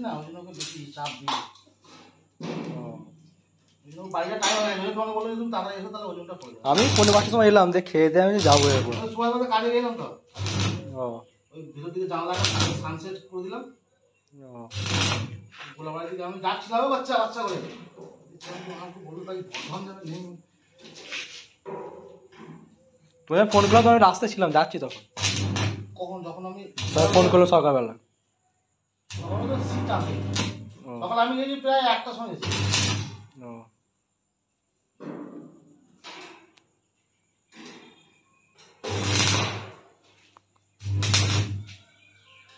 গেছে না, ওই জন্য ওকে বেশি চাপ দিই। বাইরে টাইম হয় না, তোমাকে বলে তুমি তাড়াতাড়ি এসো, তাহলে ওজনটা পড়ে যাবে। আমি 5:45 সময় এলাম, যে খেয়ে দিয়ে আমি যাবো এরপর। সময় মতো কাজে গেলাম তো, ও ওই ভিতর দিকে জানলাটা সানসেট করে দিলাম। গোলাবাড়ির দিকে আমি যাচ্ছিলাম বাচ্চা বাচ্চা করে, বলতে পারি ভগবান যাবে নেই। তুমি ফোন করলাম তো, আমি রাস্তায় ছিলাম, যাচ্ছি তখন। কখন? যখন আমি ফোন করলো সকালবেলা। সকাল আমি গেছি প্রায় 1টার সময় গেছি।